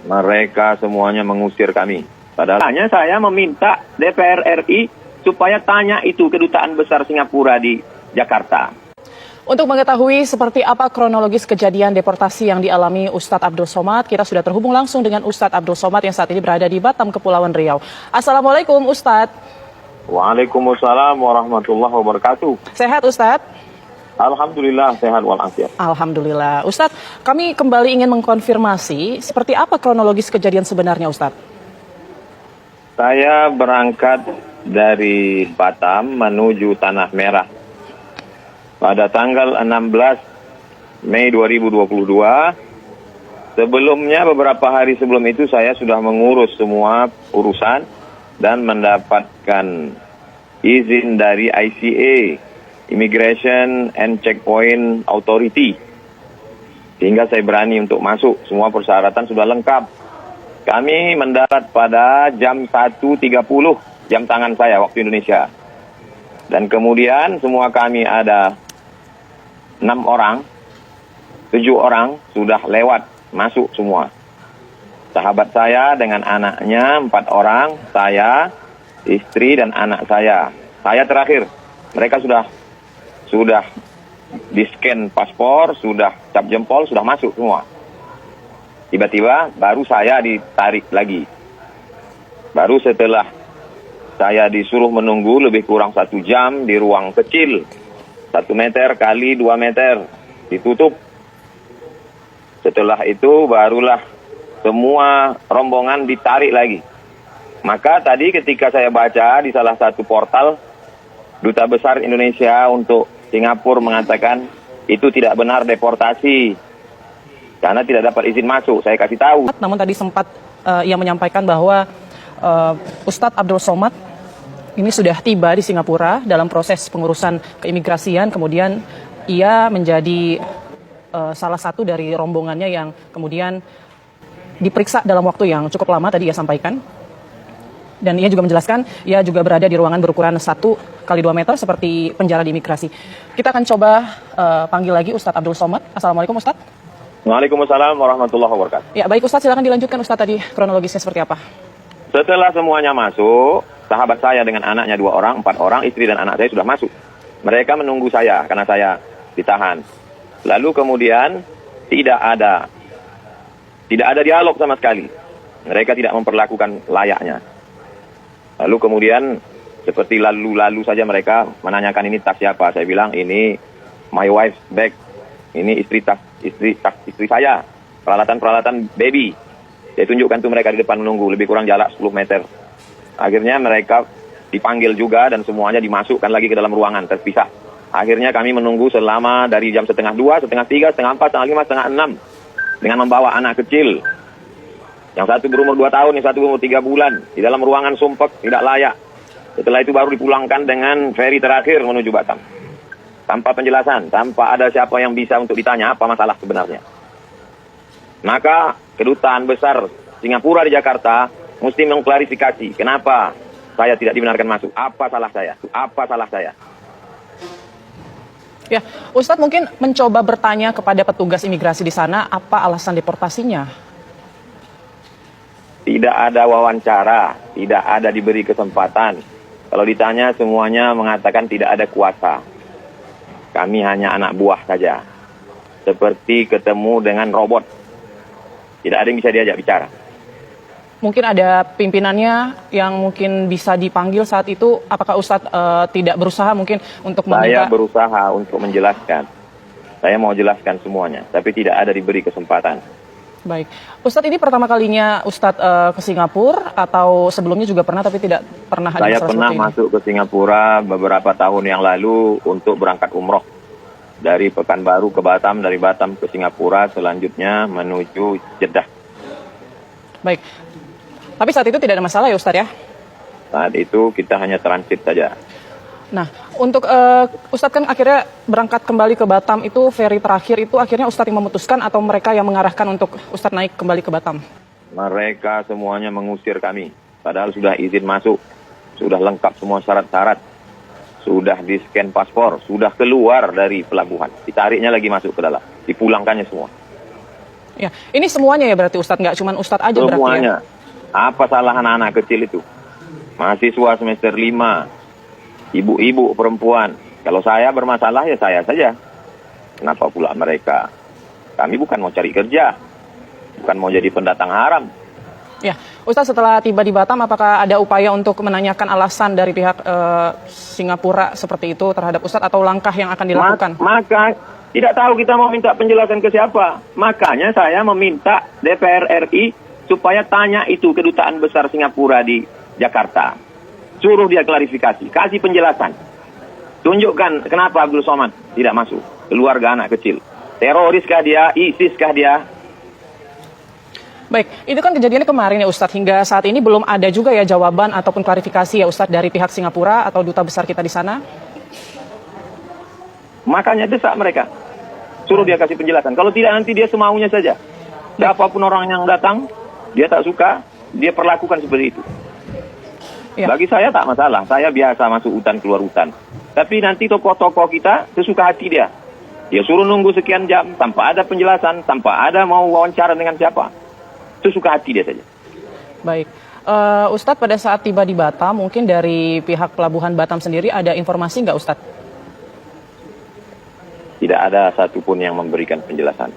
Mereka semuanya mengusir kami. Padahal hanya saya meminta DPR RI supaya tanya itu Kedutaan Besar Singapura di Jakarta. Untuk mengetahui seperti apa kronologis kejadian deportasi yang dialami Ustadz Abdul Somad, kita sudah terhubung langsung dengan Ustadz Abdul Somad yang saat ini berada di Batam, Kepulauan Riau. Assalamualaikum Ustadz. Waalaikumsalam warahmatullahi wabarakatuh. Sehat Ustadz? Alhamdulillah sehat walafiat. Alhamdulillah. Ustadz, kami kembali ingin mengkonfirmasi seperti apa kronologis kejadian sebenarnya Ustadz? Saya berangkat dari Batam menuju Tanah Merah pada tanggal 16 Mei 2022. Sebelumnya, beberapa hari sebelum itu saya sudah mengurus semua urusan dan mendapatkan izin dari ICA, Immigration and Checkpoint Authority, sehingga saya berani untuk masuk. Semua persyaratan sudah lengkap. Kami mendarat pada jam 1.30 jam tangan saya waktu Indonesia. Dan kemudian semua kami ada 6 orang, 7 orang sudah lewat masuk semua. Sahabat saya dengan anaknya 4 orang, saya, istri dan anak saya. Saya terakhir. Mereka sudah di-scan paspor, sudah cap jempol, sudah masuk semua. Tiba-tiba baru saya ditarik lagi. Baru setelah saya disuruh menunggu lebih kurang 1 jam di ruang kecil, 1 meter kali 2 meter, ditutup. Setelah itu barulah semua rombongan ditarik lagi. Maka tadi ketika saya baca di salah satu portal, Duta Besar Indonesia untuk Singapura mengatakan itu tidak benar deportasi karena tidak dapat izin masuk. Saya kasih tahu. Namun tadi sempat ia menyampaikan bahwa Ustadz Abdul Somad ini sudah tiba di Singapura dalam proses pengurusan keimigrasian. Kemudian ia menjadi salah satu dari rombongannya yang kemudian diperiksa dalam waktu yang cukup lama tadi ia sampaikan. Dan ia juga menjelaskan, ia juga berada di ruangan berukuran 1 kali 2 meter seperti penjara di imigrasi. Kita akan coba panggil lagi Ustadz Abdul Somad. Assalamualaikum Ustadz. Waalaikumsalam warahmatullahi wabarakatuh. Ya baik Ustadz, silakan dilanjutkan Ustadz tadi kronologisnya seperti apa. Setelah semuanya masuk, sahabat saya dengan anaknya 2 orang, 4 orang, istri dan anak saya sudah masuk. Mereka menunggu saya karena saya ditahan. Lalu kemudian tidak ada dialog sama sekali. Mereka tidak memperlakukan layaknya. Lalu kemudian seperti lalu-lalu saja mereka menanyakan ini tas siapa. Saya bilang ini my wife's bag. Ini istri saya. Peralatan baby. Saya tunjukkan tuh mereka di depan menunggu. Lebih kurang jarak 10 meter. Akhirnya mereka dipanggil juga dan semuanya dimasukkan lagi ke dalam ruangan terpisah. Akhirnya kami menunggu selama dari jam 1:30, 1:30, 3, 1:30, 4, 1:30, 1:30 dengan membawa anak kecil. Yang satu berumur 2 tahun, yang satu berumur 3 bulan. Di dalam ruangan sumpek, tidak layak. Setelah itu baru dipulangkan dengan feri terakhir menuju Batam. Tanpa penjelasan, tanpa ada siapa yang bisa untuk ditanya apa masalah sebenarnya. Maka Kedutaan Besar Singapura di Jakarta mesti mengklarifikasi kenapa saya tidak dibenarkan masuk. Apa salah saya? Apa salah saya? Ya, Ustadz mungkin mencoba bertanya kepada petugas imigrasi di sana apa alasan deportasinya. Tidak ada wawancara, tidak ada diberi kesempatan. Kalau ditanya semuanya mengatakan tidak ada kuasa. Kami hanya anak buah saja. Seperti ketemu dengan robot. Tidak ada yang bisa diajak bicara. Mungkin ada pimpinannya yang mungkin bisa dipanggil saat itu. Apakah Ustadz tidak berusaha mungkin untuk Saya berusaha untuk menjelaskan. Saya mau jelaskan semuanya, tapi tidak ada diberi kesempatan. Baik, Ustadz ini pertama kalinya Ustadz ke Singapura atau sebelumnya juga pernah tapi tidak pernah ada Saya pernah masuk ke Singapura beberapa tahun yang lalu untuk berangkat umroh dari Pekanbaru ke Batam, dari Batam ke Singapura, selanjutnya menuju Jeddah. Baik, tapi saat itu tidak ada masalah ya Ustadz ya? Saat itu kita hanya transit saja. Nah, untuk Ustadz kan akhirnya berangkat kembali ke Batam itu feri terakhir itu akhirnya Ustadz yang memutuskan atau mereka yang mengarahkan untuk Ustadz naik kembali ke Batam? Mereka semuanya mengusir kami. Padahal sudah izin masuk, sudah lengkap semua syarat-syarat, sudah di-scan paspor, sudah keluar dari pelabuhan. Ditariknya lagi masuk ke dalam, dipulangkannya semua. Ya, ini semuanya ya berarti Ustadz, nggak cuma Ustadz aja berarti ya? Semuanya. Apa salah anak-anak kecil itu? Mahasiswa semester 5, ibu-ibu, perempuan. Kalau saya bermasalah ya saya saja. Kenapa pula mereka? Kami bukan mau cari kerja, bukan mau jadi pendatang haram. Ya, Ustadz setelah tiba di Batam, apakah ada upaya untuk menanyakan alasan dari pihak Singapura seperti itu terhadap Ustadz atau langkah yang akan dilakukan? Maka tidak tahu kita mau minta penjelasan ke siapa. Makanya saya meminta DPR RI supaya tanya itu Kedutaan Besar Singapura di Jakarta. Suruh dia klarifikasi, kasih penjelasan. Tunjukkan kenapa Abdul Somad tidak masuk. Keluarga anak kecil. Teroriskah dia? ISIS-kah dia? Baik, itu kan kejadiannya kemarin ya Ustadz. Hingga saat ini belum ada juga ya jawaban ataupun klarifikasi ya Ustadz dari pihak Singapura atau duta besar kita di sana? Makanya desak mereka. Suruh dia kasih penjelasan. Kalau tidak nanti dia semaunya saja. Siapapun orang yang datang, dia tak suka, dia perlakukan seperti itu. Ya. Bagi saya tak masalah. Saya biasa masuk hutan keluar hutan. Tapi nanti tokoh-tokoh kita sesuka hati dia. Dia suruh nunggu sekian jam tanpa ada penjelasan, tanpa ada mau wawancara dengan siapa. Sesuka hati dia saja. Baik. Ustadz pada saat tiba di Batam, mungkin dari pihak Pelabuhan Batam sendiri ada informasi nggak Ustadz? Tidak ada satupun yang memberikan penjelasan.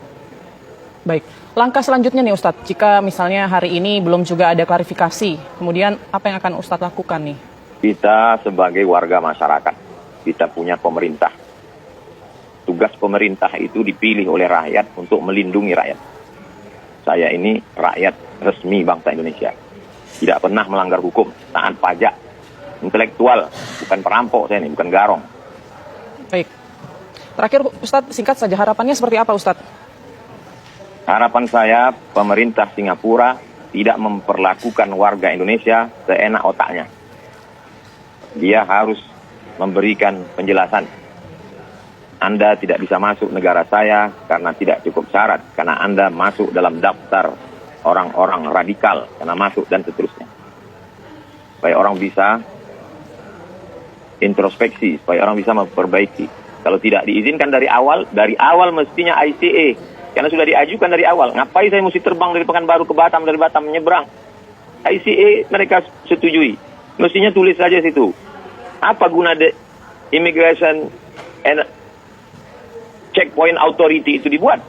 Baik, langkah selanjutnya nih Ustadz, jika misalnya hari ini belum juga ada klarifikasi, kemudian apa yang akan Ustadz lakukan nih? Kita sebagai warga masyarakat, kita punya pemerintah. Tugas pemerintah itu dipilih oleh rakyat untuk melindungi rakyat. Saya ini rakyat resmi bangsa Indonesia. Tidak pernah melanggar hukum, taat pajak, intelektual, bukan perampok saya ini, bukan garong. Baik, terakhir Ustadz singkat saja harapannya seperti apa Ustadz? Harapan saya pemerintah Singapura tidak memperlakukan warga Indonesia seenak otaknya. Dia harus memberikan penjelasan. Anda tidak bisa masuk negara saya karena tidak cukup syarat. Karena Anda masuk dalam daftar orang-orang radikal. Karena masuk dan seterusnya. Supaya orang bisa introspeksi. Supaya orang bisa memperbaiki. Kalau tidak diizinkan dari awal mestinya ICA. Karena sudah diajukan dari awal. Ngapain saya mesti terbang dari Pekanbaru ke Batam, dari Batam menyeberang? ICA mereka setujui. Mestinya tulis saja situ. Apa guna Immigration and Checkpoint Authority itu dibuat?